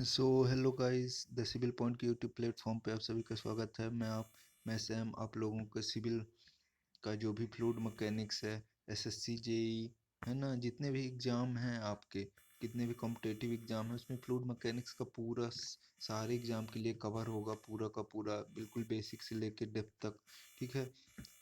So hello guys, the civil point के YouTube platform पे आप सभी का स्वागत है। मैं सैम आप लोगों को सिविल का जो भी फ्लूइड मैकेनिक्स है, एसएससी जेई है ना, जितने भी एग्ज़ाम हैं आपके, कितने भी कॉम्पिटेटिव एग्ज़ाम है, उसमें फ्लूइड मैकेनिक्स का पूरा सारे एग्ज़ाम के लिए कवर होगा, पूरा का पूरा बिल्कुल बेसिक से लेके डेप्थ तक। ठीक है,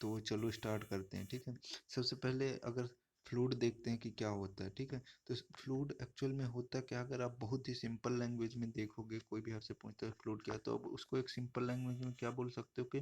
तो चलो स्टार्ट करते हैं। ठीक है, सबसे पहले अगर फ्लूइड देखते हैं कि क्या होता है। ठीक है, तो फ्लूइड एक्चुअल में होता क्या, अगर आप बहुत ही सिंपल लैंग्वेज में देखोगे, कोई भी आपसे पूछता है फ्लूइड क्या, तो अब उसको एक सिंपल लैंग्वेज में क्या बोल सकते हो कि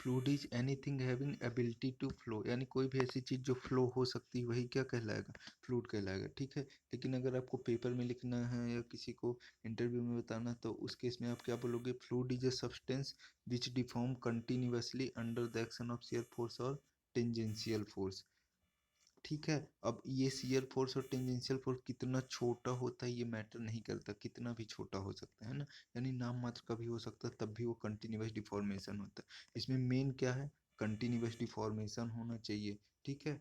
fluid is anything having ability to flow, यानी कोई भी ऐसी चीज़ जो फ्लो हो सकती है वही क्या कहलाएगा, फ्लूइड कहलाएगा। ठीक है, लेकिन अगर आपको पेपर में लिखना है या किसी को इंटरव्यू में बताना, तो उस केस में आप क्या बोलोगे, fluid is a substance which deform continuously under the action of shear force और टेंजेंशियल फोर्स। ठीक है, अब ये शियर फोर्स और टेंजेंशियल फोर्स कितना छोटा होता है ये मैटर नहीं करता, कितना भी छोटा हो सकता है ना, यानी नाम मात्र का भी हो सकता है, तब भी वो कंटिन्यूअस डिफॉर्मेशन होता है। इसमें मेन क्या है, कंटिन्यूअस डिफॉर्मेशन होना चाहिए। ठीक है,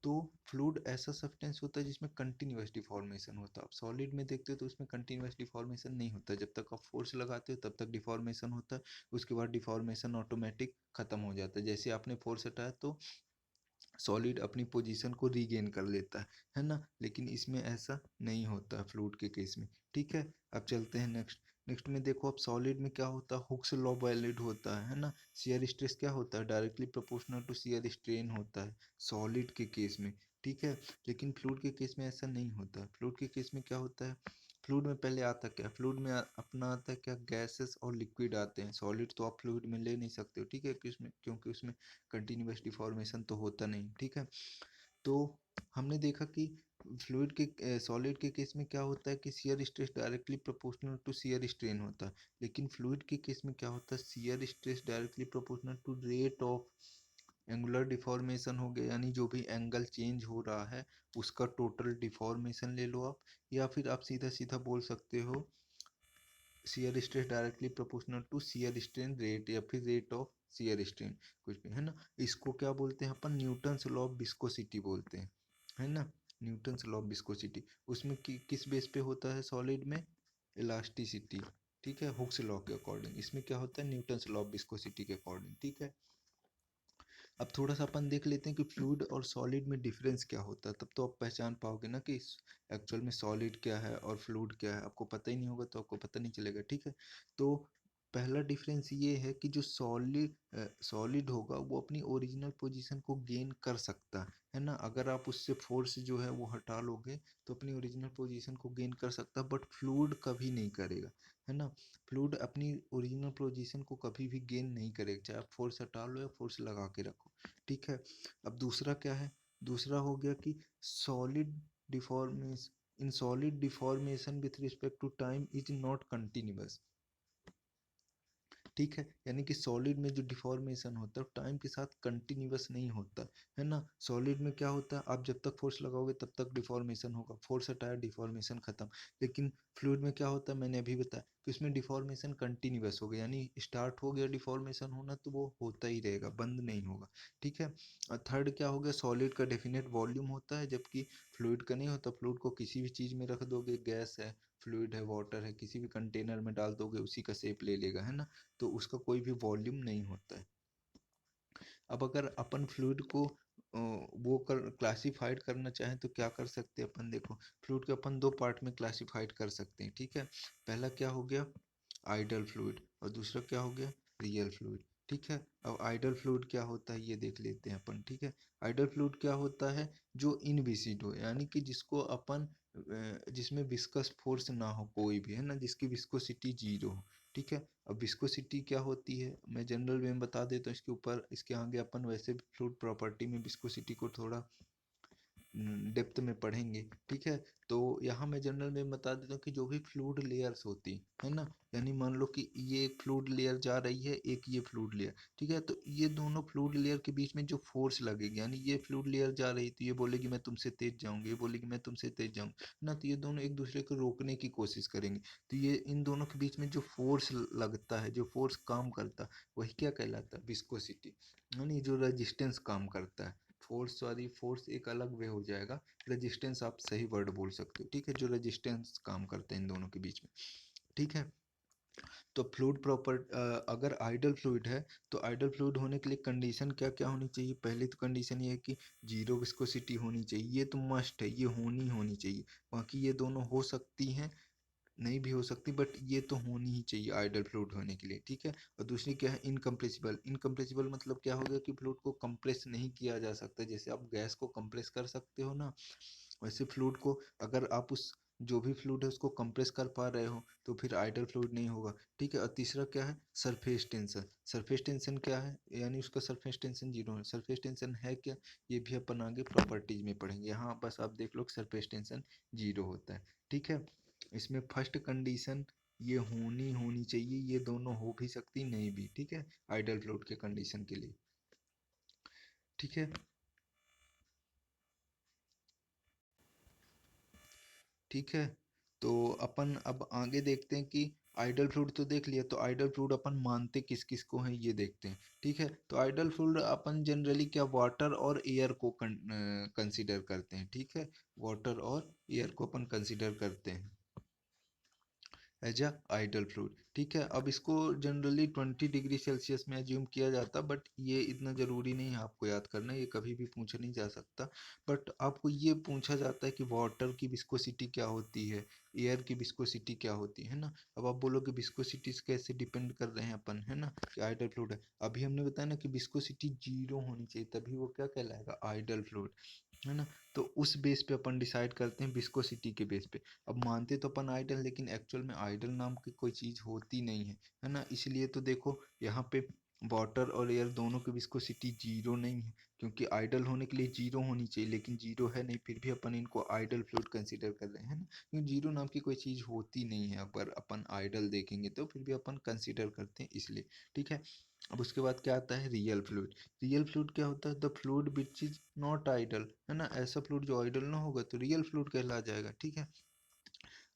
तो फ्लूइड ऐसा सब्सटेंस होता है जिसमें कंटिन्यूअस डिफॉर्मेशन होता है। आप सॉलिड में देखते हो तो उसमें कंटिन्यूअस डिफॉर्मेशन नहीं होता, जब तक आप फोर्स लगाते हो तब तक डिफॉर्मेशन होता है, उसके बाद डिफॉर्मेशन ऑटोमेटिक खत्म हो जाता है। जैसे आपने फोर्स हटाया तो सॉलिड अपनी पोजीशन को रीगेन कर लेता है ना, लेकिन इसमें ऐसा नहीं होता है फ्लूइड के केस में। ठीक है, अब चलते हैं नेक्स्ट। नेक्स्ट में देखो, अब सॉलिड में क्या होता है, हुक्स लॉ वैलिड होता है ना। शियर स्ट्रेस क्या होता है, directly proportional to shear strain होता है सॉलिड के केस में। ठीक है, लेकिन फ्लूइड के केस में ऐसा नहीं होता। फ्लूइड के केस में क्या होता है, फ्लूइड में पहले आता क्या, फ्लूइड में अपना आता है क्या, गैसेस और लिक्विड आते हैं। सॉलिड तो आप फ्लूइड में ले नहीं सकते हो। ठीक है, क्योंकि उसमें कंटिन्यूअस डिफॉर्मेशन तो होता नहीं। ठीक है, तो हमने देखा कि फ्लूइड के सॉलिड के केस में क्या होता है कि shear stress directly proportional to shear strain होता है, लेकिन फ्लूइड के केस में क्या होता है, shear stress directly proportional to rate of angular deformation हो गया, यानी जो भी एंगल चेंज हो रहा है उसका टोटल डिफॉर्मेशन ले लो आप, या फिर आप सीधा सीधा बोल सकते हो shear stress directly proportional to shear strain rate, या फिर रेट ऑफ शियर स्ट्रेन, कुछ भी है ना। इसको क्या बोलते हैं अपन, न्यूटन्स लॉ ऑफ विस्कोसिटी बोलते हैं, है ना। न्यूटन्स लॉ ऑफ विस्कोसिटी उसमें किस बेस पे होता है, सॉलिड में इलास्टिसिटी। ठीक है, हुक्स लॉ के अकॉर्डिंग। इसमें क्या होता है, न्यूटन्स लॉ ऑफ विस्कोसिटी के अकॉर्डिंग। ठीक है, अब थोड़ा सा अपन देख लेते हैं कि फ्लूइड और सॉलिड में डिफरेंस क्या होता है, तब तो आप पहचान पाओगे ना कि एक्चुअल में सॉलिड क्या है और फ्लूइड क्या है। आपको पता ही नहीं होगा तो आपको पता नहीं चलेगा। ठीक है, तो पहला डिफरेंस ये है कि जो सॉलिड होगा वो अपनी ओरिजिनल पोजीशन को गेन कर सकता है ना। अगर आप उससे फोर्स जो है वो हटा लोगे तो अपनी ओरिजिनल पोजीशन को गेन कर सकता है, बट फ्लूइड कभी नहीं करेगा, है ना। फ्लूइड अपनी ओरिजिनल पोजीशन को कभी भी गेन नहीं करेगा, चाहे आप फोर्स हटा लो या फोर्स लगा के रखो। ठीक है, अब दूसरा क्या है, दूसरा हो गया कि solid deformation in solid deformation with respect to time is not continuous. ठीक है, यानी कि सॉलिड में जो डिफॉर्मेशन होता है टाइम के साथ कंटिन्यूअस नहीं होता, है ना। सॉलिड में क्या होता है, आप जब तक फोर्स लगाओगे तब तक डिफॉर्मेशन होगा, फोर्स हटाया डिफॉर्मेशन खत्म। लेकिन फ्लूइड में क्या होता है, मैंने अभी बताया कि उसमें डिफॉर्मेशन कंटिन्यूअस हो गया, यानी स्टार्ट हो गया डिफॉर्मेशन होना तो वो होता ही रहेगा, बंद नहीं होगा। ठीक है, और थर्ड क्या हो गया, सॉलिड का डेफिनेट वॉल्यूम होता है, जबकि फ्लूइड का नहीं होता। फ्लूइड को किसी भी चीज़ में रख दोगे, गैस है, फ्लूइड है, वाटर है, किसी भी कंटेनर में डाल दोगे उसी का शेप ले लेगा, है ना, तो उसका कोई भी वॉल्यूम नहीं होता है। अब अगर अपन फ्लूइड को वो कर क्लासिफाइड करना चाहें तो क्या कर सकते हैं अपन, देखो फ्लूइड को अपन दो पार्ट में क्लासिफाइड कर सकते हैं। ठीक है, पहला क्या हो गया, आइडल फ्लूइड, और दूसरा क्या हो गया, रियल फ्लूइड। ठीक है, अब आइडल फ्लूइड क्या होता है ये देख लेते हैं अपन। ठीक है, आइडल फ्लूइड क्या होता है, जो इनविसिड हो, यानी कि जिसको अपन जिसमें विस्कस फोर्स ना हो कोई भी, है ना, जिसकी विस्कोसिटी जीरो हो। ठीक है, अब विस्कोसिटी क्या होती है मैं जनरल वे में बता देता हूँ, इसके ऊपर इसके आगे अपन वैसे भी फ्लूइड प्रॉपर्टी में विस्कोसिटी को थोड़ा डेप्थ में पढ़ेंगे। ठीक है, तो यहाँ मैं जनरल में बता देता हूँ कि जो भी फ्लूइड लेयर्स होती है ना, यानी मान लो कि ये एक फ्लूइड लेयर जा रही है, एक ये फ्लूइड लेयर। ठीक है, तो ये दोनों फ्लूइड लेयर के बीच में जो फोर्स लगेगी, यानी ये फ्लूइड लेयर जा रही तो ये बोलेगी मैं तुमसे तेज जाऊंगी, ये बोलेगी मैं तुमसे तेज जाऊंगी ना, तो ये दोनों एक दूसरे को रोकने की कोशिश करेंगे। तो ये इन दोनों के बीच में जो फोर्स लगता है, जो फोर्स काम करता है, वही क्या कहलाता है, विस्कोसिटी, यानी जो रेजिस्टेंस काम करता है फोर्स एक अलग वे हो जाएगा, रेजिस्टेंस आप सही वर्ड बोल सकते हो, ठीक है, जो रेजिस्टेंस काम करते हैं इन दोनों के बीच में, ठीक है। तो फ्लूइड प्रॉपर अगर आइडल फ्लूइड है तो आइडल फ्लूइड होने के लिए कंडीशन क्या क्या होनी चाहिए? पहली तो कंडीशन ये है कि जीरो विस्कोसिटी होनी चाहिए, ये तो मस्ट है, ये होनी चाहिए। बाकी ये दोनों हो सकती हैं, नहीं भी हो सकती, बट ये तो होनी ही चाहिए आइडल फ्लूइड होने के लिए, ठीक है। और दूसरी क्या है? इनकम्प्रेसिबल। इनकम्प्रेसिबल मतलब क्या हो गया कि फ्लूइड को कंप्रेस नहीं किया जा सकता। जैसे आप गैस को कंप्रेस कर सकते हो ना, वैसे फ्लूइड को अगर आप उस जो भी फ्लूइड है उसको कंप्रेस कर पा रहे हो तो फिर आइडल फ्लूइड नहीं होगा, ठीक है। और तीसरा क्या है? Surface tension. सरफेस टेंशन क्या है? यानी उसका सरफेस टेंशन जीरो है। सरफेस टेंशन है क्या? ये भी अपन आगे प्रॉपर्टीज में पढ़ेंगे। यहाँ बस आप देख लो सरफेस टेंशन जीरो होता है, ठीक है। इसमें फर्स्ट कंडीशन ये होनी चाहिए, ये दोनों हो भी सकती नहीं भी, ठीक है, आइडल फ्लूइड के कंडीशन के लिए, ठीक है। ठीक है, तो अपन अब आगे देखते हैं कि आइडल फ्लूइड तो देख लिया, तो आइडल फ्लूइड अपन मानते किस किस को हैं ये देखते हैं, ठीक है। तो आइडल फ्लूइड अपन जनरली क्या वाटर और एयर को कंसीडर करते हैं, ठीक है। वाटर और एयर को अपन कंसीडर करते हैं एज अ आइडल फ्लूइड, ठीक है। अब इसको जनरली 20 डिग्री सेल्सियस में एज्यूम किया जाता, बट ये इतना ज़रूरी नहीं है आपको याद करना, ये कभी भी पूछा नहीं जा सकता। बट आपको ये पूछा जाता है कि वाटर की विस्कोसिटी क्या होती है, एयर की विस्कोसिटी क्या होती है ना। अब आप बोलोगे विस्कोसिटी कैसे डिपेंड कर रहे हैं अपन, है ना, कि आइडल फ्लूइड है। अभी हमने बताया ना कि विस्कोसिटी जीरो होनी चाहिए, तभी वो क्या कहलाएगा? आइडल फ्लूइड, है ना। तो उस बेस पे अपन डिसाइड करते हैं, विस्कोसिटी के बेस पे। अब मानते तो अपन आइडल, लेकिन एक्चुअल में आइडल नाम की कोई चीज़ होती नहीं है ना। इसलिए तो देखो यहाँ पे वाटर और एयर दोनों की विस्कोसिटी जीरो नहीं है, क्योंकि आइडल होने के लिए जीरो होनी चाहिए, लेकिन जीरो है नहीं, फिर भी अपन इनको आइडल फ्लूइड कंसीडर कर रहे हैं ना, क्योंकि जीरो नाम की कोई चीज़ होती नहीं है। अगर अपन आइडल देखेंगे तो फिर भी अपन कंसीडर करते हैं इसलिए, ठीक है। अब उसके बाद क्या आता है? Real fluid. रियल फ्लूइड क्या होता है? The fluid which is not ideal, है ना। ऐसा फ्लूइड जो आइडल ना होगा तो रियल फ्लूइड कहला जाएगा, ठीक है।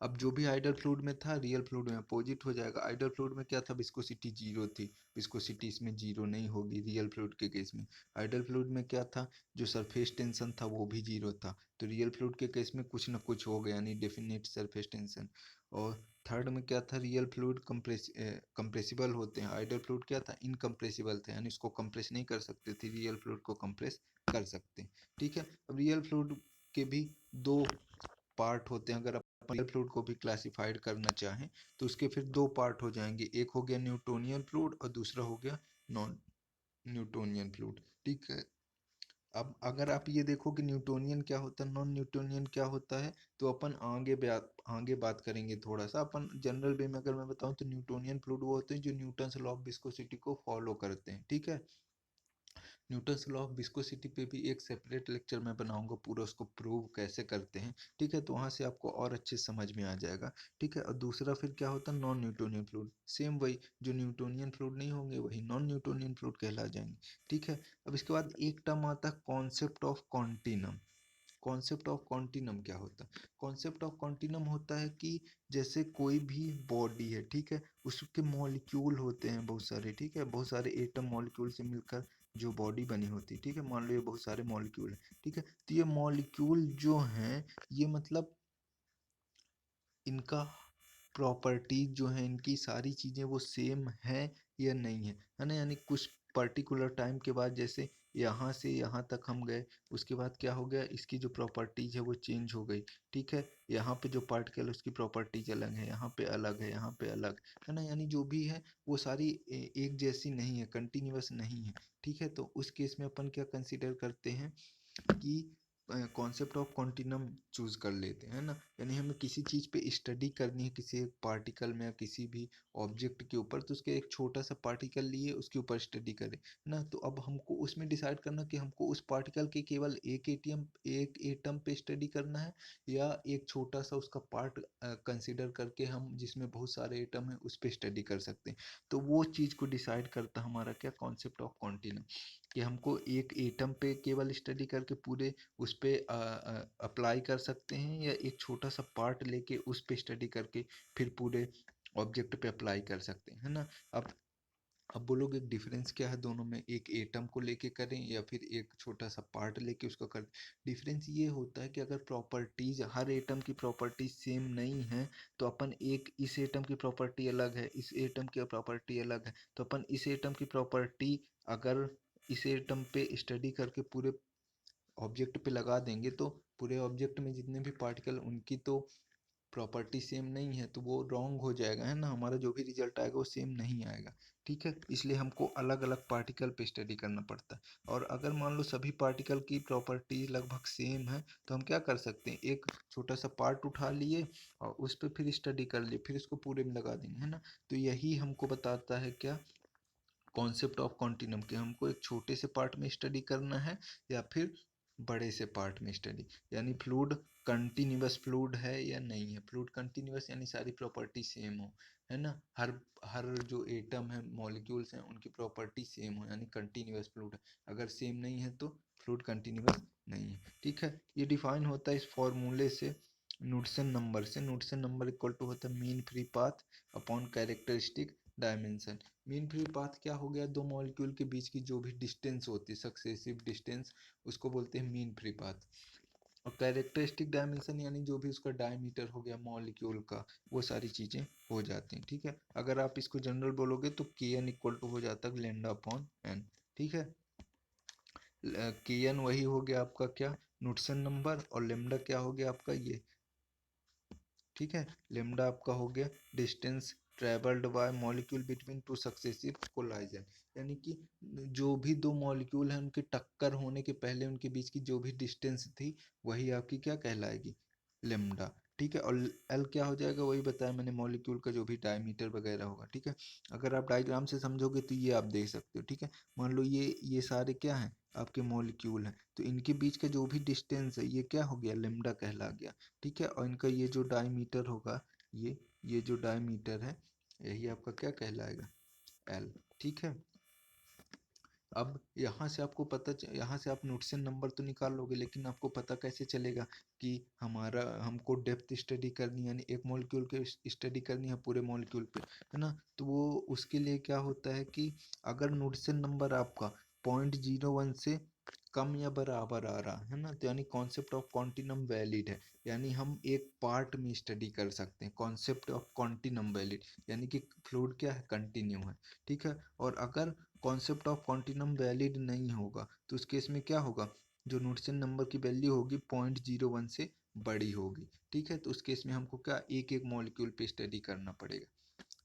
अब जो भी आइडल फ्लूइड में था रियल फ्लूइड में अपोजिट हो जाएगा। आइडल फ्लूइड में क्या था? विस्कोसिटी जीरो थी, विस्कोसिटी इसमें जीरो नहीं होगी रियल फ्लूइड के केस में। आइडल फ्लूइड में क्या था? जो सरफेस टेंशन था वो भी जीरो था, तो रियल फ्लूइड के केस में कुछ ना कुछ हो गया, यानी डेफिनेट सरफेस टेंशन। और थर्ड में क्या था? रियल फ्लूइड कंप्रेसिबल होते हैं, आइडल फ्लूइड क्या था? इनकम्प्रेसिबल था, यानी उसको कंप्रेस नहीं कर सकते थे, रियल फ्लूइड को कंप्रेस कर सकते हैं, ठीक है। अब रियल फ्लूइड के भी दो पार्ट होते हैं। अगर अपन रियल फ्लूइड को भी क्लासिफाइड करना चाहें तो उसके फिर दो पार्ट हो जाएंगे, एक हो गया न्यूटोनियन फ्लूइड और दूसरा हो गया नॉन न्यूटोनियन फ्लूइड, ठीक है। अब अगर आप ये देखो कि न्यूटोनियन क्या होता है, नॉन न्यूटोनियन क्या होता है, तो अपन आगे बात करेंगे थोड़ा सा। अपन जनरल वे में अगर मैं बताऊं तो न्यूटोनियन फ्लूइड वो होते हैं जो न्यूटन्स लॉ ऑफ विस्कोसिटी को फॉलो करते हैं, ठीक है। न्यूटन्स लॉ ऑफ विस्कोसिटी पे भी एक सेपरेट लेक्चर मैं बनाऊंगा, पूरा उसको प्रूव कैसे करते हैं, ठीक है। तो वहाँ से आपको और अच्छे समझ में आ जाएगा, ठीक है। और दूसरा फिर क्या होता है? Non Newtonian fluid. सेम वही, जो न्यूटोनियन फ्लूइड नहीं होंगे वही नॉन न्यूटोनियन फ्लूइड कहला जाएंगे, ठीक है। अब इसके बाद एक टर्म आता है concept of continuum. Concept of continuum क्या होता है? कॉन्सेप्ट ऑफ कॉन्टिनम होता है कि जैसे कोई भी बॉडी है, ठीक है, उसके मॉलिक्यूल होते हैं बहुत सारे, ठीक है, बहुत सारे एटम मॉलिक्यूल से मिलकर जो बॉडी बनी होती है, ठीक है। मान लो ये बहुत सारे मॉलिक्यूल हैं, ठीक है। तो ये मॉलिक्यूल जो हैं, ये मतलब इनका प्रॉपर्टीज जो है, इनकी सारी चीज़ें वो सेम है या नहीं है ना। यानी कुछ पर्टिकुलर टाइम के बाद, जैसे यहाँ से यहाँ तक हम गए, उसके बाद क्या हो गया? इसकी जो प्रॉपर्टीज है वो चेंज हो गई, ठीक है। यहाँ पे जो पार्टिकल उसकी प्रॉपर्टीज अलग है, यहाँ पे अलग है, यहाँ पे अलग है ना। यानी जो भी है वो सारी एक जैसी नहीं है, कंटिन्यूअस नहीं है, ठीक है। तो उस केस में अपन क्या कंसिडर करते हैं कि कॉन्सेप्ट ऑफ कॉन्टिनम चूज कर लेते हैं ना। यानी हमें किसी चीज़ पे स्टडी करनी है, किसी एक पार्टिकल में या किसी भी ऑब्जेक्ट के ऊपर, तो उसके एक छोटा सा पार्टिकल लिए उसके ऊपर स्टडी करें ना। तो अब हमको उसमें डिसाइड करना कि हमको उस पार्टिकल के केवल एक एटम पे स्टडी करना है, या एक छोटा सा उसका पार्ट कंसिडर करके हम जिसमें बहुत सारे एटम है उस पर स्टडी कर सकते हैं। तो वो चीज़ को डिसाइड करता हमारा क्या? कॉन्सेप्ट ऑफ कॉन्टिनम, कि हमको एक एटम पे केवल स्टडी करके पूरे उस पे अप्लाई कर सकते हैं, या एक छोटा सा पार्ट लेके उस पे स्टडी करके फिर पूरे ऑब्जेक्ट पे अप्लाई कर सकते हैं, है ना। अब अब बोलोगे डिफरेंस क्या है दोनों में, एक एटम को लेके करें या फिर एक छोटा सा पार्ट लेके उसको करें। डिफरेंस ये होता है कि अगर प्रॉपर्टीज, हर एटम की प्रॉपर्टीज सेम नहीं है तो अपन एक इस एटम की प्रॉपर्टी अलग है, इस एटम की प्रॉपर्टी अलग है, तो अपन इस एटम की प्रॉपर्टी अगर इस एटम पे स्टडी करके पूरे ऑब्जेक्ट पे लगा देंगे तो पूरे ऑब्जेक्ट में जितने भी पार्टिकल उनकी तो प्रॉपर्टी सेम नहीं है, तो वो रॉन्ग हो जाएगा, है ना, हमारा जो भी रिजल्ट आएगा वो सेम नहीं आएगा। ठीक है, इसलिए हमको अलग अलग पार्टिकल पे स्टडी करना पड़ता है। और अगर मान लो सभी पार्टिकल की प्रॉपर्टी लगभग सेम है तो हम क्या कर सकते हैं, एक छोटा सा पार्ट उठा लिए और उस पर फिर स्टडी कर लिए, फिर इसको पूरे में लगा देंगे, है ना। तो यही हमको बताता है क्या, कॉन्सेप्ट ऑफ कॉन्टिनम, के हमको एक छोटे से पार्ट में स्टडी करना है या फिर बड़े से पार्ट में स्टडी, यानी फ्लूइड कंटिन्यूअस फ्लूइड है या नहीं है। फ्लूइड कंटिन्यूअस यानी सारी प्रॉपर्टी सेम हो, है ना, हर हर जो एटम है, मॉलिक्यूल्स हैं, उनकी प्रॉपर्टी सेम हो, यानी कंटिन्यूअस फ्लूइड है। अगर सेम नहीं है तो फ्लूइड कंटिन्यूअस नहीं है। ठीक है, ये डिफाइन होता है इस फॉर्मूले से, नुडसन नंबर से। नुडसन नंबर इक्वल टू होता है mean free path upon characteristic dimension. Mean free path क्या हो गया, दो मॉलिक्यूल के बीच की जो भी डिस्टेंस होती है, सक्सेसिव डिस्टेंस, उसको बोलते हैं मीन फ्री पाथ। और कैरेक्टरिस्टिक डायमेंशन यानी जो भी उसका डायमीटर हो गया मॉलिक्यूल का, वो सारी चीज़ें हो जाती हैं। ठीक है, अगर आप इसको जनरल बोलोगे तो के एन इक्वल टू हो जाता है लेंडा अपॉन एन। ठीक है, के एन वही हो गया आपका क्या, नुडसन नंबर, और लेमडा क्या हो गया आपका ये। ठीक है, लेमडा आपका हो गया distance travelled by molecule between two successive collision, यानी कि जो भी दो मॉलिक्यूल हैं उनके टक्कर होने के पहले उनके बीच की जो भी डिस्टेंस थी वही आपकी क्या कहलाएगी, लेमडा। ठीक है, और एल क्या हो जाएगा, वही बताया मैंने, मॉलिक्यूल का जो भी डायमीटर वगैरह होगा। ठीक है, अगर आप डायग्राम से समझोगे तो ये आप देख सकते हो। ठीक है, मान लो ये सारे क्या हैं, आपके मॉलिक्यूल हैं, तो इनके बीच का जो भी डिस्टेंस है ये क्या हो गया, लेमडा कहला गया। ठीक है, और इनका ये जो डायमीटर होगा, ये जो डायमीटर है, यही आपका क्या कहलाएगा, एल। ठीक है, अब यहाँ से आपको पता यहाँ से आप नुडसन नंबर तो निकाल लोगे, लेकिन आपको पता कैसे चलेगा कि हमारा हमको डेप्थ स्टडी करनी है, यानी एक मॉलिक्यूल के स्टडी करनी है पूरे मॉलिक्यूल पे, है ना। तो वो उसके लिए क्या होता है कि अगर नुडसन नंबर आपका 0.01 से कम या बराबर आ रहा है ना, तो यानी कॉन्सेप्ट ऑफ कॉन्टिनम वैलिड है, यानी हम एक पार्ट में स्टडी कर सकते हैं। कॉन्सेप्ट ऑफ कॉन्टिनम वैलिड यानी कि फ्लूइड क्या है, कंटिन्यू है। ठीक है, और अगर कॉन्सेप्ट ऑफ कॉन्टिनम वैलिड नहीं होगा तो उस केस में क्या होगा, जो नुडसन नंबर की वैल्यू होगी 0.01 से बड़ी होगी। ठीक है, तो उस केस में हमको क्या एक एक मॉलिक्यूल पे स्टडी करना पड़ेगा।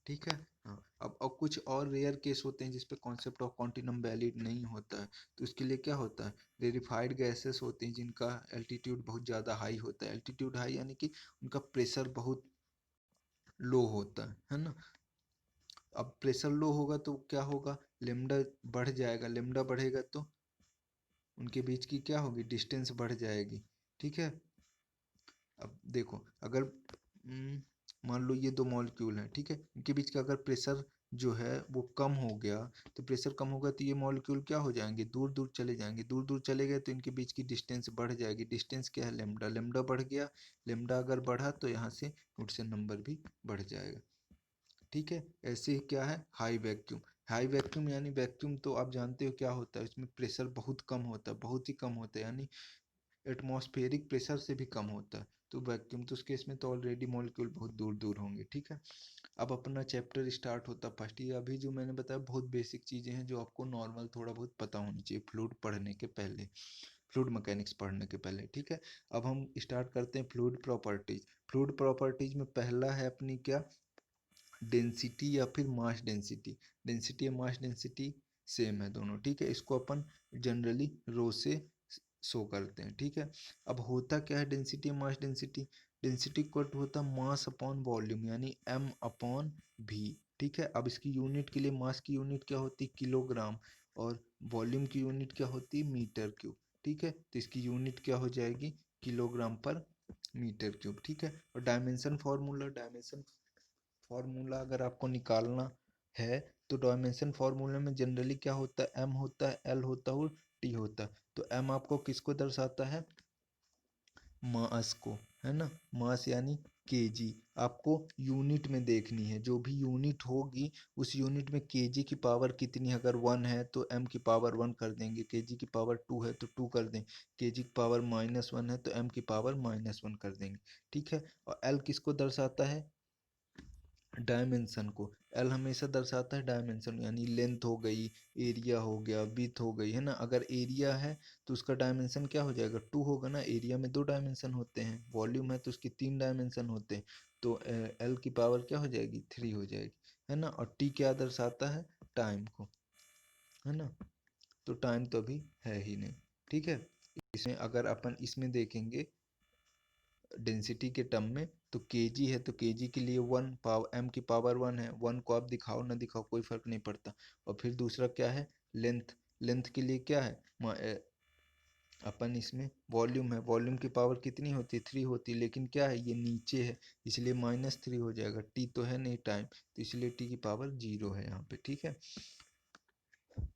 ठीक है, हाँ, अब कुछ और रेयर केस होते हैं जिसपे कॉन्सेप्ट ऑफ कॉन्टिनम वैलिड नहीं होता है, तो उसके लिए क्या होता है, रेरिफाइड गैसेस होते हैं जिनका एल्टीट्यूड बहुत ज़्यादा हाई होता है। एल्टीट्यूड हाई यानी कि उनका प्रेशर बहुत लो होता है ना। अब प्रेशर लो होगा तो क्या होगा, लेमडा बढ़ जाएगा, लेमडा बढ़ेगा तो उनके बीच की क्या होगी, डिस्टेंस बढ़ जाएगी। ठीक है, अब देखो अगर मान लो ये दो मॉलिक्यूल हैं, ठीक है, इनके बीच का अगर प्रेशर जो है वो कम हो गया, तो प्रेशर कम होगा तो ये मॉलिक्यूल क्या हो जाएंगे, दूर दूर चले जाएंगे, दूर दूर चले गए तो इनके बीच की डिस्टेंस बढ़ जाएगी। डिस्टेंस क्या है, लेमडा, लेमडा बढ़ गया, लेमडा अगर बढ़ा तो यहाँ से नुडसन नंबर भी बढ़ जाएगा। ठीक है, ऐसे ही क्या है, हाई वैक्यूम। हाई वैक्यूम यानी वैक्यूम तो आप जानते हो क्या होता है, इसमें प्रेशर बहुत कम होता है, बहुत ही कम होता है, यानी एटमॉस्फेरिक प्रेशर से भी कम होता है। तो वैक्यूम, तो उस केस में तो ऑलरेडी मॉलिक्यूल बहुत दूर दूर होंगे। ठीक है, अब अपना चैप्टर स्टार्ट होता है फर्स्ट। ये अभी जो मैंने बताया बहुत बेसिक चीज़ें हैं जो आपको नॉर्मल थोड़ा बहुत पता होनी चाहिए फ्लूइड पढ़ने के पहले, फ्लूइड मैकेनिक्स पढ़ने के पहले। ठीक है, अब हम स्टार्ट करते हैं फ्लूइड प्रॉपर्टीज। फ्लूइड प्रॉपर्टीज में पहला है अपनी क्या, डेंसिटी या फिर मास डेंसिटी। डेंसिटी या मास डेंसिटी सेम है दोनों। ठीक है, इसको अपन जनरली रो से शो करते हैं। ठीक है, अब होता क्या है density mass density, density equal to होता है मास अपॉन वॉल्यूम, यानी m अपॉन v। ठीक है, अब इसकी यूनिट के लिए मास की यूनिट क्या होती है, किलोग्राम, और वॉल्यूम की यूनिट क्या होती है, मीटर क्यूब। ठीक है, तो इसकी यूनिट क्या हो जाएगी, किलोग्राम पर मीटर क्यूब। ठीक है, और डायमेंशन फार्मूला, डायमेंशन फार्मूला अगर आपको निकालना है तो डायमेंशन फार्मूले में जनरली क्या होता है, m होता है, l होता है और t होता है। तो m आपको किसको दर्शाता है, मास को, है ना, मास यानी केजी। आपको यूनिट में देखनी है, जो भी यूनिट होगी उस यूनिट में केजी की पावर कितनी है। अगर 1 है तो m की पावर 1 कर देंगे, केजी की पावर 2 है तो 2 कर देंगे, केजी की पावर -1 है तो m की पावर -1 कर देंगे। ठीक है। और l किसको दर्शाता है, डायमेंशन को। एल हमेशा दर्शाता है डायमेंशन, यानी लेंथ हो गई, एरिया हो गया, विड्थ हो गई, है ना। अगर एरिया है तो उसका डायमेंशन क्या हो जाएगा, 2 होगा ना। एरिया में 2 डायमेंशन होते हैं, वॉल्यूम है तो उसके 3 डायमेंशन होते हैं, तो एल की पावर क्या हो जाएगी, 3 हो जाएगी, है ना। और टी क्या दर्शाता है, टाइम को, है ना। तो टाइम तो अभी है ही नहीं। ठीक है। इसमें अगर अपन इसमें देखेंगे डेंसिटी के टर्म में, तो केजी है तो केजी के लिए 1 पावर, एम की पावर 1 है, 1 को आप दिखाओ ना दिखाओ कोई फर्क नहीं पड़ता। और फिर दूसरा क्या है, लेंथ। लेंथ के लिए क्या है, अपन इसमें वॉल्यूम है, वॉल्यूम की पावर कितनी होती है, 3 होती है, लेकिन क्या है ये नीचे है इसलिए -3 हो जाएगा। टी तो है नहीं टाइम, तो इसलिए टी की पावर 0 है यहाँ पे। ठीक है।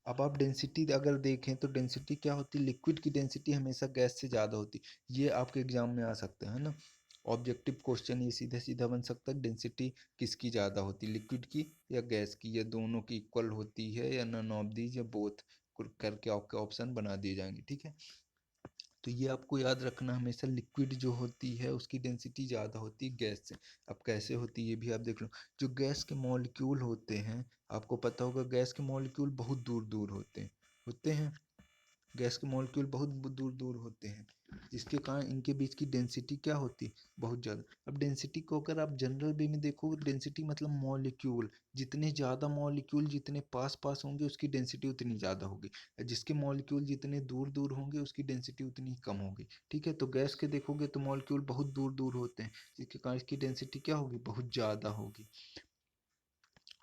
अब आप डेंसिटी अगर देखें तो डेंसिटी क्या होती है, लिक्विड की डेंसिटी हमेशा गैस से ज़्यादा होती है। ये आपके एग्जाम में आ सकता है ना, ऑब्जेक्टिव क्वेश्चन ये सीधा सीधा बन सकता है, डेंसिटी किसकी ज़्यादा होती है, लिक्विड की या गैस की, या दोनों की इक्वल होती है, या नन ऑफ दीज, या बोथ करके आपके ऑप्शन बना दिए जाएंगे। ठीक है। तो ये आपको याद रखना, हमेशा लिक्विड जो होती है उसकी डेंसिटी ज़्यादा होती है गैस से। अब कैसे होती है ये भी आप देख लो। जो गैस के मॉलिक्यूल होते हैं, आपको पता होगा गैस के मॉलिक्यूल बहुत दूर दूर होते हैं। गैस के मॉलिक्यूल बहुत दूर दूर होते हैं, जिसके कारण इनके बीच की डेंसिटी क्या होती है, बहुत ज़्यादा। अब डेंसिटी को अगर आप जनरल वे में देखो, डेंसिटी मतलब मॉलिक्यूल, जितने ज़्यादा मॉलिक्यूल जितने पास पास होंगे उसकी डेंसिटी उतनी ज़्यादा होगी, जिसके मॉलिक्यूल जितने दूर दूर होंगे उसकी डेंसिटी उतनी ही कम होगी। ठीक है। तो गैस के देखोगे तो मॉलिक्यूल बहुत दूर दूर होते हैं, जिसके कारण इसकी डेंसिटी क्या होगी, बहुत ज़्यादा होगी,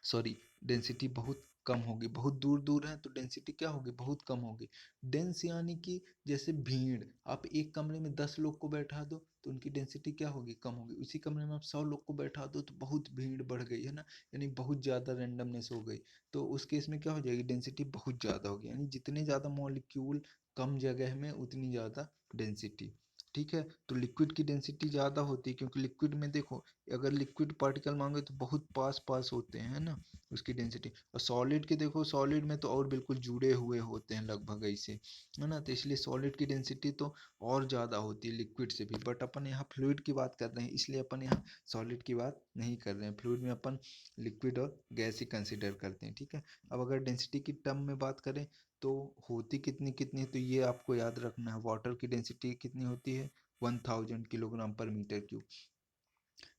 सॉरी, डेंसिटी बहुत कम होगी। बहुत दूर दूर है तो डेंसिटी क्या होगी, बहुत कम होगी। डेंस यानी कि जैसे भीड़, आप एक कमरे में 10 लोग को बैठा दो तो उनकी डेंसिटी क्या होगी, कम होगी। उसी कमरे में आप 100 लोग को बैठा दो तो बहुत भीड़ बढ़ गई, है ना, यानी बहुत ज़्यादा रेंडमनेस हो गई। तो उस केस में क्या हो जाएगी, डेंसिटी बहुत ज़्यादा होगी, यानी जितने ज़्यादा मॉलिक्यूल कम जगह में उतनी ज़्यादा डेंसिटी। ठीक है। तो लिक्विड की डेंसिटी ज़्यादा होती है, क्योंकि लिक्विड में देखो, अगर लिक्विड पार्टिकल मांगे तो बहुत पास पास होते हैं, है ना, उसकी डेंसिटी। और सॉलिड के देखो, सॉलिड में तो और बिल्कुल जुड़े हुए होते हैं लगभग ऐसे, है ना। तो इसलिए सॉलिड की डेंसिटी तो और ज़्यादा होती है लिक्विड से भी। बट अपन यहाँ फ्लूइड की बात कर रहे हैं, इसलिए अपन यहाँ सॉलिड की बात नहीं कर रहे हैं। फ्लूइड में अपन लिक्विड और गैस ही कंसिडर करते हैं। ठीक है। अब अगर डेंसिटी की टर्म में बात करें तो होती कितनी कितनी है, तो ये आपको याद रखना है। वाटर की डेंसिटी कितनी होती है, 1000 किलोग्राम पर मीटर क्यूब।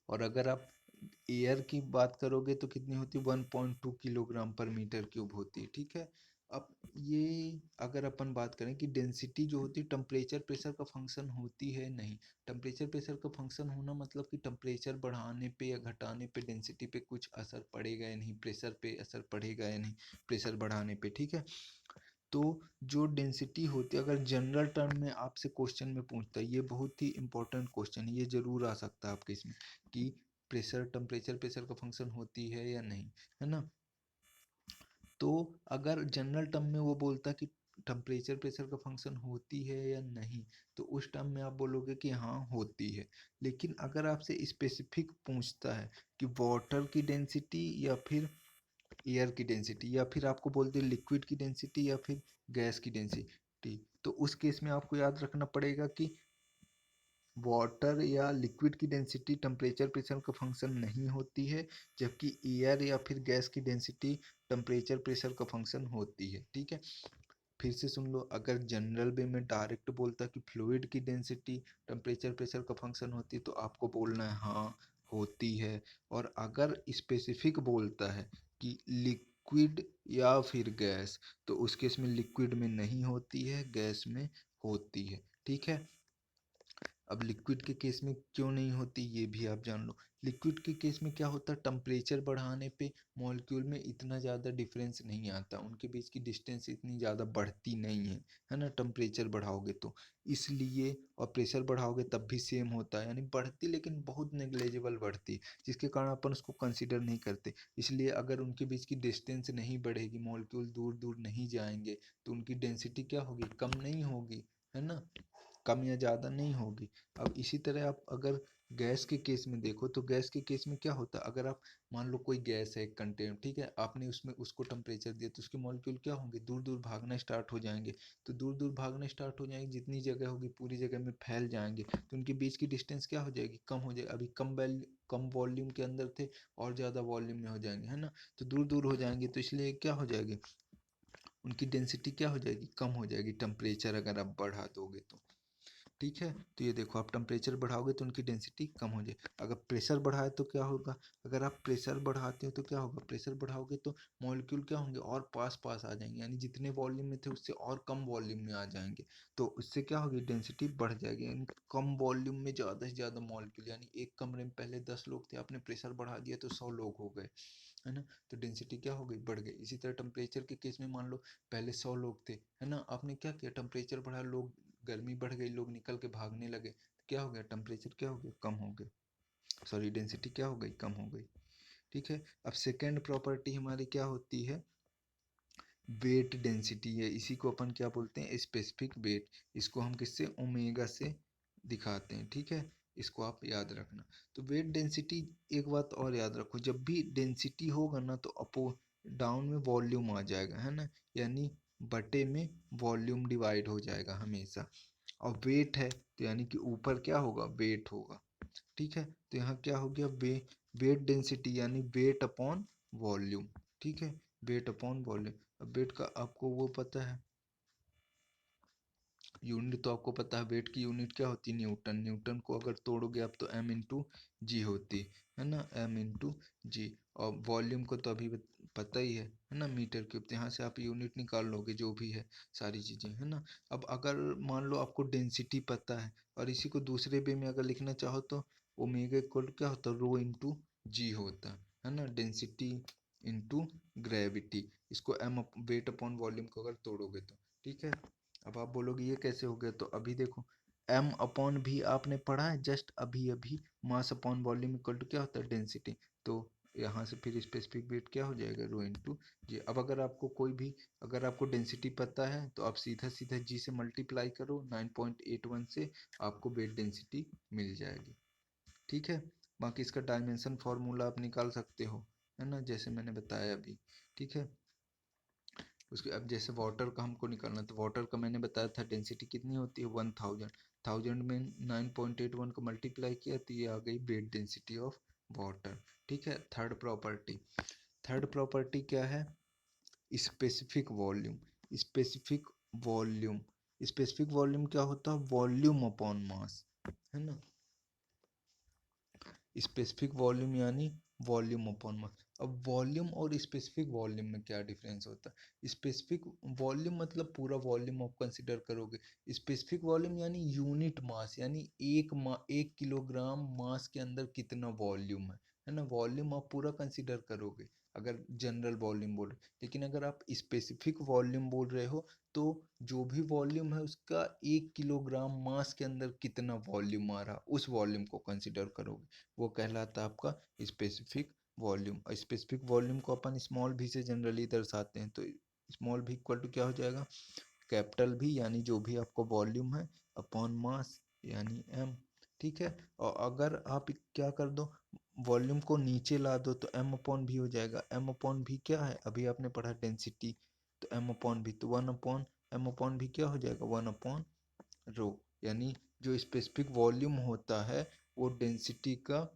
और अगर आप एयर की बात करोगे तो कितनी होती है, 1.2 किलोग्राम पर मीटर क्यूब होती है। ठीक है। अब ये अगर अपन बात करें कि डेंसिटी जो होती है टेम्परेचर प्रेशर का फंक्शन होती है, नहीं। टेम्परेचर प्रेशर का फंक्शन होना मतलब कि टेम्परेचर बढ़ाने पे या घटाने पे डेंसिटी पे कुछ असर पड़ेगा या नहीं, प्रेशर पे असर पड़ेगा या नहीं, प्रेशर बढ़ाने पे। ठीक है। तो जो डेंसिटी होती है, अगर जनरल टर्म में आपसे क्वेश्चन में पूछता है, ये बहुत ही इंपॉर्टेंट क्वेश्चन है, ये जरूर आ सकता है आपके इसमें, कि प्रेशर टेम्परेचर प्रेशर का फंक्शन होती है या नहीं, है ना। तो अगर जनरल टर्म में वो बोलता है कि टेम्परेचर प्रेशर का फंक्शन होती है या नहीं, तो उस टर्म में आप बोलोगे कि हाँ होती है। लेकिन अगर आपसे स्पेसिफिक पूछता है कि वाटर की डेंसिटी या फिर एयर की डेंसिटी, या फिर आपको बोलते हैं लिक्विड की डेंसिटी या फिर गैस की डेंसिटी, तो उस केस में आपको याद रखना पड़ेगा कि वाटर या लिक्विड की डेंसिटी टेम्परेचर प्रेशर का फंक्शन नहीं होती है, जबकि एयर या फिर गैस की डेंसिटी टेम्परेचर प्रेशर का फंक्शन होती है। ठीक है। फिर से सुन लो, अगर जनरल वे में डायरेक्ट बोलता है कि फ्लूइड की डेंसिटी टेम्परेचर प्रेशर का फंक्शन होती है, तो आपको बोलना है हाँ होती है। और अगर स्पेसिफिक बोलता है कि लिक्विड या फिर गैस, तो उस केस में लिक्विड में नहीं होती है, गैस में होती है। ठीक है। अब लिक्विड के केस में क्यों नहीं होती ये भी आप जान लो। लिक्विड के केस में क्या होता है, टेम्परेचर बढ़ाने पे मॉलिक्यूल में इतना ज़्यादा डिफरेंस नहीं आता, उनके बीच की डिस्टेंस इतनी ज़्यादा बढ़ती नहीं है ना, टेम्परेचर बढ़ाओगे तो। इसलिए और प्रेशर बढ़ाओगे तब भी सेम होता है, यानी बढ़ती लेकिन बहुत नेग्लेजिबल बढ़ती, जिसके कारण अपन उसको कंसिडर नहीं करते। इसलिए अगर उनके बीच की डिस्टेंस नहीं बढ़ेगी, मॉलिक्यूल दूर दूर नहीं जाएंगे, तो उनकी डेंसिटी क्या होगी, कम नहीं होगी, है ना, कम या ज़्यादा नहीं होगी। अब इसी तरह आप अगर गैस के केस में देखो तो गैस के केस में क्या होता है, अगर आप मान लो कोई गैस है एक कंटेनर, ठीक है, आपने उसमें उसको टेम्परेचर दिया तो उसके मॉलिक्यूल क्या होंगे, दूर दूर भागना स्टार्ट हो जाएंगे। तो दूर दूर भागना स्टार्ट हो जाएंगे, जितनी जगह होगी पूरी जगह में फैल जाएंगे, तो उनके बीच की डिस्टेंस क्या हो जाएगी, कम हो जाएगी। अभी कम वॉल्यूम के अंदर थे और ज़्यादा वॉल्यूम में हो जाएंगे, है ना, तो दूर दूर हो जाएंगे, तो इसलिए क्या हो जाएगी, उनकी डेंसिटी क्या हो जाएगी, कम हो जाएगी, टेम्परेचर अगर आप बढ़ा दोगे तो। ठीक है, तो ये देखो आप टेम्परेचर बढ़ाओगे तो उनकी डेंसिटी कम हो जाए। अगर प्रेशर बढ़ाए तो क्या होगा, अगर आप प्रेशर बढ़ाते हो तो क्या होगा, प्रेशर बढ़ाओगे तो मॉलिक्यूल क्या होंगे, और पास पास आ जाएंगे, यानी जितने वॉल्यूम में थे उससे और कम वॉल्यूम में आ जाएंगे। तो उससे क्या होगी, डेंसिटी बढ़ जाएगी, यानी कम वॉल्यूम में ज़्यादा से ज़्यादा मॉलिक्यूल, यानी एक कमरे में पहले 10 लोग थे, आपने प्रेशर बढ़ा दिया तो 100 लोग हो गए, है ना, तो डेंसिटी क्या हो गई, बढ़ गई। इसी तरह टेम्परेचर के केस में मान लो पहले 100 लोग थे, है ना, आपने क्या किया, टेम्परेचर बढ़ाया, लोग गर्मी बढ़ गई, लोग निकल के भागने लगे, तो क्या हो गया, टेम्परेचर क्या हो गया, कम हो गया, सॉरी डेंसिटी क्या हो गई, कम हो गई। ठीक है, अब सेकेंड प्रॉपर्टी हमारी क्या होती है, वेट डेंसिटी है, इसी को अपन क्या बोलते हैं, स्पेसिफिक वेट। इसको हम किससे, ओमेगा से दिखाते हैं। ठीक है, इसको आप याद रखना। तो वेट डेंसिटी, एक बात और याद रखो, जब भी डेंसिटी होगा ना तो अपो डाउन में वॉल्यूम आ जाएगा, है ना, यानी बटे में वॉल्यूम डिवाइड हो जाएगा हमेशा। और वेट है तो यानी कि ऊपर क्या होगा, वेट होगा। ठीक है, तो यहाँ क्या हो गया, वेट डेंसिटी यानी वेट अपॉन वॉल्यूम। ठीक है, वेट अपॉन वॉल्यूम। अब वेट का आपको वो पता है, यूनिट तो आपको पता है, वेट की यूनिट क्या होती है, न्यूटन। न्यूटन को अगर तोड़ोगे आप तो एम इंटू जी होती है ना, एम इंटू जी। और वॉल्यूम को तो अभी पता ही है ना, मीटर क्यूब। तो यहाँ से आप यूनिट निकाल लोगे जो भी है, सारी चीज़ें, है ना। अब अगर मान लो आपको डेंसिटी पता है और इसी को दूसरे वे में अगर लिखना चाहो तो ओमेगा इक्वल क्या होता है, रो इंटू जी होता है ना, डेंसिटी इंटू ग्रेविटी। इसको एम वेट अपॉन वॉल्यूम को अगर तोड़ोगे तो। ठीक है, अब आप बोलोगे ये कैसे हो गया, तो अभी देखो एम अपॉन भी आपने पढ़ा है जस्ट अभी अभी, mass upon volume equal to क्या होता है, डेंसिटी। तो यहाँ से फिर स्पेसिफिक वेट क्या हो जाएगा, रो इंटू जी। अब अगर आपको कोई भी, अगर आपको डेंसिटी पता है तो आप सीधा सीधा जी से मल्टीप्लाई करो 9.81 से, आपको वेट डेंसिटी मिल जाएगी। ठीक है, बाकी इसका डायमेंशन फार्मूला आप निकाल सकते हो, है ना, जैसे मैंने बताया अभी। ठीक है, उसके अब जैसे वाटर का हमको निकालना, तो वाटर का मैंने बताया था डेंसिटी कितनी होती है, 1000। 1000 में 9.81 को मल्टीप्लाई किया तो ये आ गई वेट डेंसिटी ऑफ वाटर। ठीक है, थर्ड प्रॉपर्टी, थर्ड प्रॉपर्टी क्या है, specific volume. Specific volume, specific volume क्या होता है, वॉल्यूम अपॉन मास, है ना, स्पेसिफिक वॉल्यूम यानी वॉल्यूम अपॉन मास। अब वॉल्यूम और स्पेसिफिक वॉल्यूम में क्या डिफरेंस होता है, स्पेसिफिक वॉल्यूम मतलब पूरा वॉल्यूम आप कंसिडर करोगे, स्पेसिफिक वॉल्यूम यानी यूनिट मास, यानी एक किलोग्राम मास के अंदर कितना वॉल्यूम है ना, वॉल्यूम आप पूरा कंसिडर करोगे अगर जनरल वॉल्यूम बोल रहे। लेकिन अगर आप स्पेसिफिक वॉल्यूम बोल रहे हो तो जो भी वॉल्यूम है उसका 1 किलोग्राम मास के अंदर कितना वॉल्यूम आ रहा, उस वॉल्यूम को कंसिडर करोगे, वो कहलाता है आपका स्पेसिफिक वॉल्यूम। और स्पेसिफिक वॉल्यूम को अपन स्मॉल भी से जनरली दर्शाते हैं, तो स्मॉल भी इक्वल टू क्या हो जाएगा, कैपिटल भी यानी जो भी आपको वॉल्यूम है अपॉन मास यानी एम। ठीक है, और अगर आप क्या कर दो, वॉल्यूम को नीचे ला दो तो एम अपॉन भी हो जाएगा। एम अपॉन भी क्या है, अभी आपने पढ़ा डेंसिटी, तो एम अपॉन भी तो 1 अपॉन एम अपॉन भी क्या हो जाएगा, 1 अपॉन रो। यानी जो स्पेसिफिक वॉल्यूम होता है वो डेंसिटी का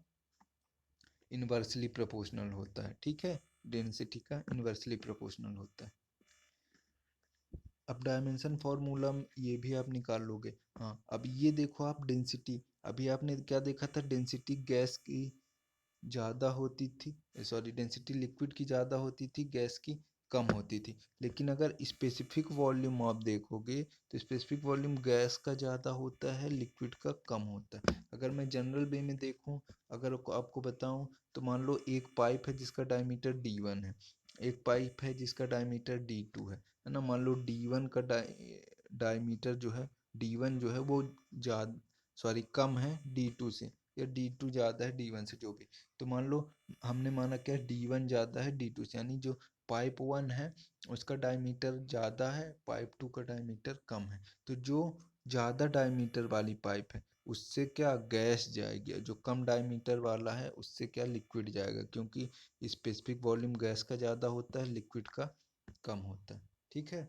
इन्वर्सली प्रोपोर्शनल होता है। ठीक है, डेंसिटी का इन्वर्सली प्रोपोर्शनल होता है। अब डायमेंशन फॉर्मूला ये भी आप निकाल लोगे। हाँ, अब ये देखो आप डेंसिटी, अभी आपने क्या देखा था, डेंसिटी गैस की ज़्यादा होती थी, सॉरी डेंसिटी लिक्विड की ज़्यादा होती थी, गैस की कम होती थी। लेकिन अगर स्पेसिफिक वॉल्यूम आप देखोगे तो स्पेसिफिक वॉल्यूम गैस का ज़्यादा होता है, लिक्विड का कम होता है। अगर मैं जनरल वे में देखूं, अगर आपको बताऊं तो मान लो एक पाइप है जिसका डायमीटर D1 है, एक पाइप है जिसका डायमीटर D2 है ना। मान लो D1 का डायमीटर जो है, D1 जो है वो ज़्यादा, सॉरी कम है D2 से, या D2 ज़्यादा है D1 से, जो भी। तो मान लो हमने माना क्या, D1 ज़्यादा है D2 से, यानी जो पाइप 1 है उसका डायमीटर ज़्यादा है, पाइप 2 का डायमीटर कम है। तो जो ज़्यादा डायमीटर वाली पाइप है उससे क्या गैस जाएगी, जो कम डायमीटर वाला है उससे क्या लिक्विड जाएगा, क्योंकि स्पेसिफिक वॉल्यूम गैस का ज़्यादा होता है, लिक्विड का कम होता है। ठीक है,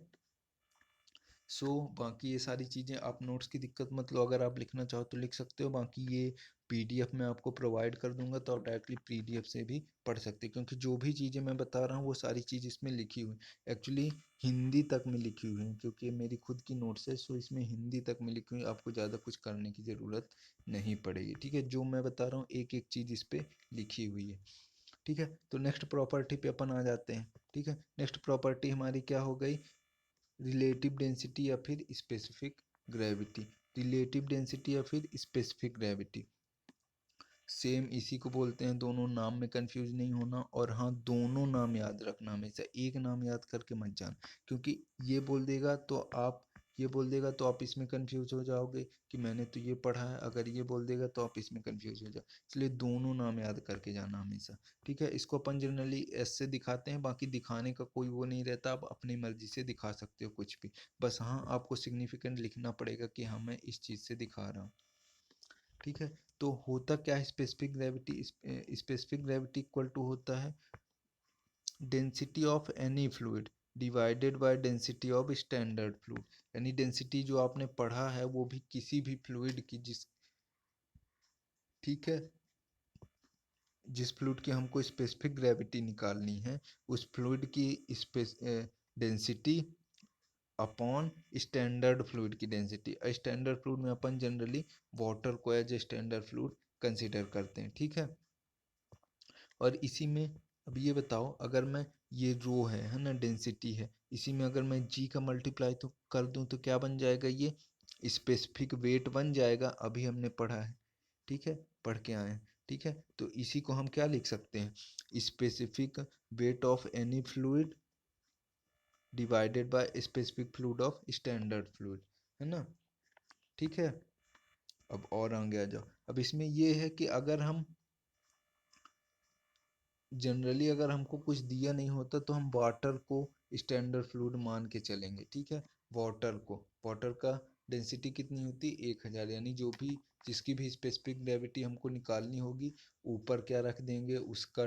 बाकी ये सारी चीज़ें आप नोट्स की दिक्कत मत लो, अगर आप लिखना चाहो तो लिख सकते हो, बाकी ये पीडीएफ मैं आपको प्रोवाइड कर दूंगा तो आप डायरेक्टली पीडीएफ से भी पढ़ सकते हैं, क्योंकि जो भी चीज़ें मैं बता रहा हूँ वो सारी चीज़ इसमें लिखी हुई, एक्चुअली हिंदी तक में लिखी हुई है, क्योंकि ये मेरी खुद की नोट्स है, सो इसमें हिंदी तक में लिखी हुई, आपको ज़्यादा कुछ करने की ज़रूरत नहीं पड़ेगी। ठीक है, जो मैं बता रहा हूँ एक एक चीज़ इस पर लिखी हुई है। ठीक है, तो नेक्स्ट प्रॉपर्टी पे अपन आ जाते हैं। ठीक है, नेक्स्ट प्रॉपर्टी हमारी क्या हो गई, रिलेटिव डेंसिटी या फिर स्पेसिफिक ग्रेविटी। रिलेटिव डेंसिटी या फिर स्पेसिफिक ग्रेविटी सेम इसी को बोलते हैं, दोनों नाम में कंफ्यूज नहीं होना, और हाँ दोनों नाम याद रखना, हमेशा एक नाम याद करके मत जाना, क्योंकि ये बोल देगा तो आप ये बोल देगा तो आप इसमें कंफ्यूज हो जाओगे कि मैंने तो ये पढ़ा है, अगर ये बोल देगा तो आप इसमें कंफ्यूज हो जाओ, इसलिए दोनों नाम याद करके जाना हमेशा। ठीक है, इसको अपन जनरली एस से दिखाते हैं, बाकी दिखाने का कोई वो नहीं रहता, आप अपनी मर्जी से दिखा सकते हो कुछ भी, बस हाँ आपको सिग्निफिकेंट लिखना पड़ेगा कि हाँ मैं इस चीज़ से दिखा रहा हूँ। ठीक है, तो होता क्या है specific gravity, specific gravity equal to होता है density of any fluid divided by density of standard fluid, यानी डेंसिटी जो आपने पढ़ा है वो भी किसी भी फ्लूइड की ठीक है, जिस फ्लूइड की हमको स्पेसिफिक ग्रेविटी निकालनी है उस फ्लूइड की डेंसिटी अपॉन स्टैंडर्ड फ्लूइड की डेंसिटी। स्टैंडर्ड फ्लूइड में अपन जनरली वाटर को as a standard fluid consider करते हैं। ठीक है, और इसी में अब ये बताओ, अगर मैं ये रो है ना डेंसिटी है, इसी में अगर मैं जी का मल्टीप्लाई तो कर दूं तो क्या बन जाएगा, ये स्पेसिफिक वेट बन जाएगा, अभी हमने पढ़ा है। ठीक है, पढ़ के आए हैं। ठीक है, तो इसी को हम क्या लिख सकते हैं, specific weight of any fluid divided by specific fluid of standard fluid, है ना। ठीक है, अब और आगे आ जाओ, अब इसमें ये है कि अगर हम जनरली अगर हमको कुछ दिया नहीं होता तो हम वाटर को स्टैंडर्ड फ्लूइड मान के चलेंगे। ठीक है, वाटर का डेंसिटी कितनी होती है 1000, यानी जो भी जिसकी भी स्पेसिफिक ग्रेविटी हमको निकालनी होगी ऊपर क्या रख देंगे, उसका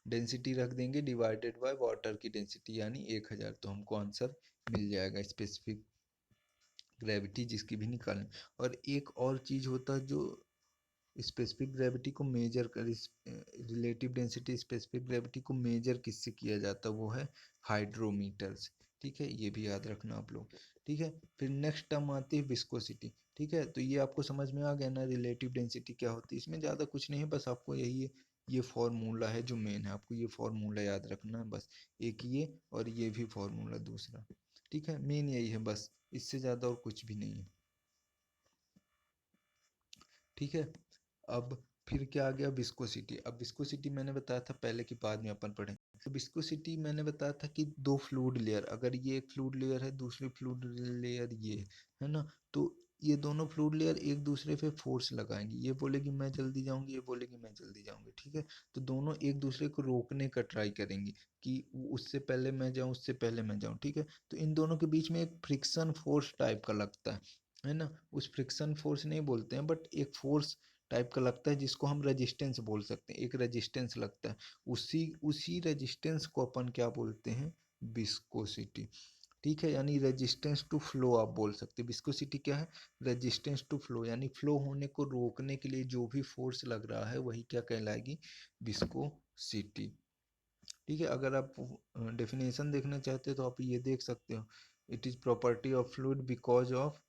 डेंसिटी रख देंगे डिवाइडेड बाय वाटर की डेंसिटी, यानी 1000, तो हमको आंसर मिल जाएगा स्पेसिफिक ग्रेविटी जिसकी भी निकालनी। और एक और चीज़ होता है जो स्पेसिफिक ग्रेविटी को मेजर कर, रिलेटिव डेंसिटी स्पेसिफिक ग्रेविटी को मेजर किससे किया जाता है, वो है हाइड्रोमीटर से। ठीक है, ये भी याद रखना आप लोग। ठीक है, फिर नेक्स्ट टर्म आती है विस्कोसिटी। ठीक है, तो ये आपको समझ में आ गया ना रिलेटिव डेंसिटी क्या होती है, इसमें ज़्यादा कुछ नहीं है, बस आपको यही है, ये फॉर्मूला है जो मेन है, आपको ये फॉर्मूला याद रखना है बस, एक ये और ये भी फॉर्मूला दूसरा। ठीक है, मेन यही है बस, इससे ज़्यादा और कुछ भी नहीं है। ठीक है, अब फिर क्या आ गया विस्कोसिटी। अब विस्कोसिटी मैंने बताया था पहले कि बाद में अपन पढ़ेंगे, तो विस्कोसिटी मैंने बताया था कि दो फ्लूइड लेयर, अगर ये एक फ्लूइड लेयर है दूसरी फ्लूइड लेयर ये है ना, तो ये दोनों फ्लूइड लेयर एक दूसरे पे फोर्स लगाएंगी, ये बोलेगी मैं जल्दी जाऊंगी, ये बोलेगी मैं जल्दी जाऊंगी। ठीक है, तो दोनों एक दूसरे को रोकने का ट्राई करेंगी कि उससे पहले मैं जाऊं, उससे पहले मैं जाऊं। ठीक है, तो इन दोनों के बीच में एक फ्रिक्शन फोर्स टाइप का लगता है ना, उस फ्रिक्शन फोर्स नहीं बोलते हैं बट एक फोर्स टाइप का लगता है जिसको हम रेजिस्टेंस बोल सकते हैं, एक रेजिस्टेंस लगता है, उसी उसी रेजिस्टेंस को अपन क्या बोलते हैं, विस्कोसिटी। ठीक है, यानी रेजिस्टेंस टू फ्लो आप बोल सकते हैं, विस्कोसिटी क्या है, रेजिस्टेंस टू फ्लो, यानी फ्लो होने को रोकने के लिए जो भी फोर्स लग रहा है वही क्या कहलाएगी, विस्कोसिटी। ठीक है, अगर आप डेफिनेशन देखना चाहते हो तो आप ये देख सकते हो, it is property of fluid because of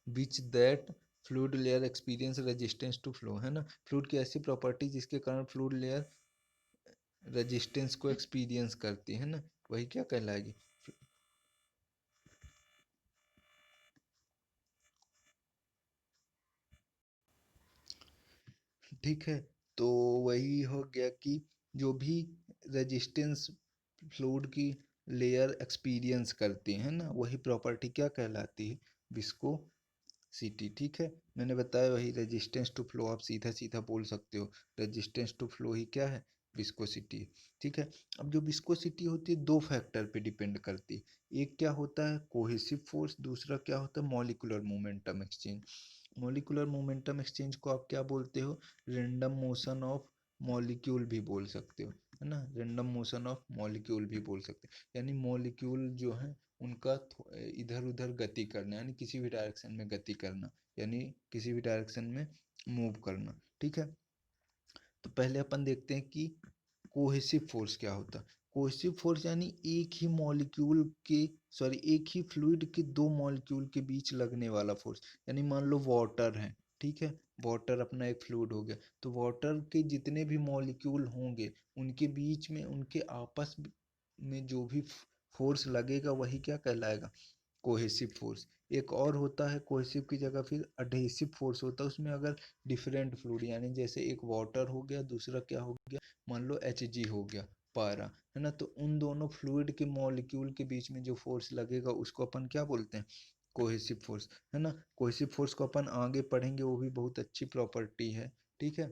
which that fluid layer experience resistance to flow, है ना, फ्लूइड की ऐसी प्रॉपर्टी जिसके कारण फ्लूइड लेयर रेजिस्टेंस को एक्सपीरियंस करती है ना, वही क्या कहलाएगी। ठीक है, तो वही हो गया कि जो भी रेजिस्टेंस फ्लूइड की लेयर एक्सपीरियंस करती है ना, वही प्रॉपर्टी क्या कहलाती है, विस्कोसिटी। ठीक है, मैंने बताया वही रेजिस्टेंस टू फ्लो, आप सीधा सीधा बोल सकते हो रेजिस्टेंस टू फ्लो ही क्या है, विस्कोसिटी। ठीक है, अब जो विस्कोसिटी होती है दो फैक्टर पे डिपेंड करती है, एक क्या होता है कोहेसिव फोर्स, दूसरा क्या होता है molecular momentum exchange. Molecular momentum exchange को आप क्या बोलते हो? रैंडम मोशन ऑफ मॉलिक्यूल भी बोल सकते हो, है ना, रैंडम मोशन ऑफ मॉलिक्यूल भी बोल सकते हो। यानी मॉलिक्यूल जो है उनका इधर उधर गति करना, यानी किसी भी डायरेक्शन में गति करना, यानी किसी भी डायरेक्शन में मूव करना, ठीक है। तो पहले अपन देखते हैं कि कोहेसिव फोर्स क्या होता है। कोहेसिव फोर्स यानी एक ही मॉलिक्यूल के, सॉरी, एक ही फ्लूइड के दो मॉलिक्यूल के बीच लगने वाला फोर्स। यानी मान लो वाटर है, ठीक है, वाटर अपना एक फ्लूइड हो गया, तो वाटर के जितने भी मॉलिक्यूल होंगे उनके बीच में, उनके आपस में जो भी फोर्स लगेगा वही क्या कहलाएगा? Cohesive force. एक और होता है कोहेसिव की जगह फिर अडहेसिव फोर्स होता है, उसमें अगर डिफरेंट फ्लूइड, यानी जैसे एक वाटर हो गया, दूसरा क्या हो गया, मान लो Hg हो गया, पारा, है ना, तो उन दोनों फ्लूइड के मॉलिक्यूल के बीच में जो फोर्स लगेगा उसको अपन क्या बोलते हैं? कोहेसिव फोर्स, है ना। कोहेसिव फोर्स को अपन आगे पढ़ेंगे, वो भी बहुत अच्छी प्रॉपर्टी है, ठीक है।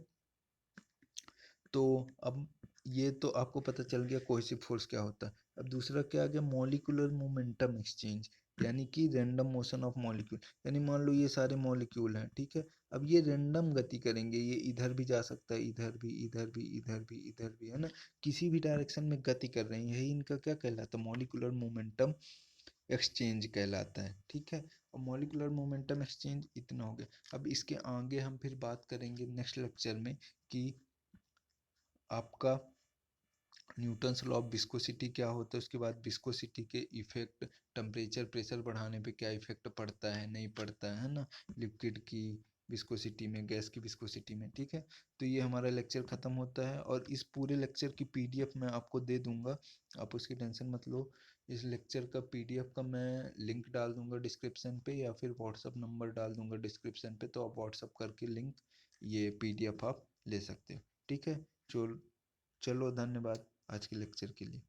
तो अब ये तो आपको पता चल गया कोहेसिव फोर्स क्या होता है। अब दूसरा क्या आ गया? मॉलिक्यूलर मोमेंटम एक्सचेंज, यानी कि रैंडम मोशन ऑफ मॉलिक्यूल। यानी मान लो ये सारे मॉलिक्यूल हैं, ठीक है, अब ये रैंडम गति करेंगे, ये इधर भी जा सकता है, इधर भी, इधर भी, इधर भी, इधर भी, है ना, किसी भी डायरेक्शन में गति कर रहे हैं, यही इनका क्या कहलाता है? मॉलिक्यूलर मोमेंटम एक्सचेंज कहलाता है, ठीक है। और मॉलिक्यूलर मोमेंटम एक्सचेंज इतना हो गया। अब इसके आगे हम फिर बात करेंगे नेक्स्ट लेक्चर में कि आपका न्यूटन्स लॉ ऑफ विस्कोसिटी क्या होता है, उसके बाद विस्कोसिटी के इफेक्ट, टेम्परेचर प्रेशर बढ़ाने पे क्या इफेक्ट पड़ता है, नहीं पड़ता है ना, लिक्विड की विस्कोसिटी में, गैस की विस्कोसिटी में, ठीक है। तो ये हमारा लेक्चर ख़त्म होता है, और इस पूरे लेक्चर की पीडीएफ मैं आपको दे दूंगा, आप उसकी टेंशन मत लो। इस लेक्चर का पीडीएफ का मैं लिंक डाल दूंगा डिस्क्रिप्शन पे, या फिर व्हाट्सअप नंबर डाल दूंगा डिस्क्रिप्शन पे, तो आप व्हाट्सअप करके लिंक, ये पीडीएफ आप ले सकते हो, ठीक है। चलो, धन्यवाद आज के लेक्चर के लिए।